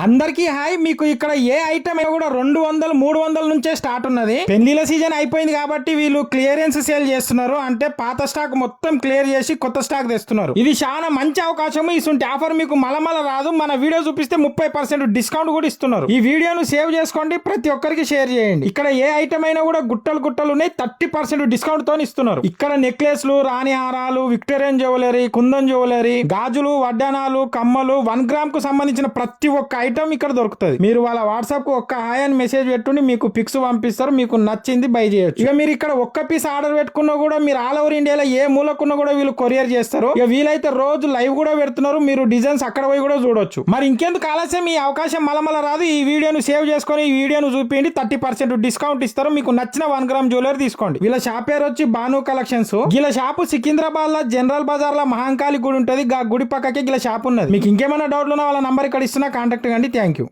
అందరికీ హాయ్. మీకు ఇక్కడ ఏ ఐటమ్ కూడా 200 300 నుంచే స్టార్ట్ ఉన్నది. పెళ్లిల సీజన్ అయిపోయింది కాబట్టి వీళ్ళు క్లియరెన్స్ సేల్ చేస్తున్నారు. అంటే పాత స్టాక్ మొత్తం క్లియర్ చేసి కొత్త స్టాక్ తెస్తున్నారు. ఇది చాలా మంచి అవకాశం. ఇటువంటి ఆఫర్ మీకు మలమల రాదు. మన వీడియో చూపిస్తే 30% డిస్కౌంట్ కూడా ఇస్తున్నారు. ఈ వీడియోను సేవ్ చేసుకోండి, ప్రతి ఒక్కరికి షేర్ చేయండి. ఇక్కడ ఏ ఐటమ్ అయినా కూడా గుట్టలు గుట్టలు ఉన్నాయి. 30% డిస్కౌంట్ తో ఇస్తున్నారు. ఇక్కడ నెక్లెస్లు, రాణి హారాలు, విక్టోరియన్ జ్యువెలరీ, కుందన్ జ్యువెలరీ, గాజులు, వడ్డానాలు, కమ్మలు, 1 గ్రామ్ కు సంబంధించిన ప్రతి ఒక్క ఐటమ్ ఇక్కడ దొరుకుతుంది. మీరు వాళ్ళ వాట్సాప్ కు ఒక్క హాయ్ అని మెసేజ్ పెట్టుండి మీకు పిక్స్ పంపిస్తారు. మీకు నచ్చింది బై చేయొచ్చు. ఇక మీరు ఇక్కడ ఒక్క పీస్ ఆర్డర్ పెట్టుకున్నా కూడా మీరు ఆల్ ఓవర్ ఇండియాలో ఏ మూలకున్నా కూడా వీళ్ళు కొరియర్ చేస్తారు. ఇక వీలైతే రోజు లైవ్ కూడా పెడుతున్నారు. మీరు డిజైన్స్ అక్కడ పోయి కూడా చూడొచ్చు. మరి ఇంకెందుకు ఆలస్యం, ఈ అవకాశం మలమల రాదు. ఈ వీడియోను సేవ్ చేసుకొని ఈ వీడియోను చూపిండి 30% డిస్కౌంట్ ఇస్తారు. మీకు నచ్చిన 1 గ్రామ్ జ్యువెలరీ తీసుకోండి. వీళ్ళ షాప్ పేరు వచ్చి బాను కలెక్షన్స్. వీళ్ళ షాపు సికింద్రాబాద్ లో జనరల్ బజార్ లో మహాంకాళి గుడి ఉంటది. గుడి పక్కకే వీళ్ళ షాప్ ఉన్నది. మీకు ఇంకేమైనా డౌట్లు ఉన్నా వాళ్ళ నంబర్ ఇక్కడ ఇస్తున్నా, కాంటాక్ట్ కండి. Thank you.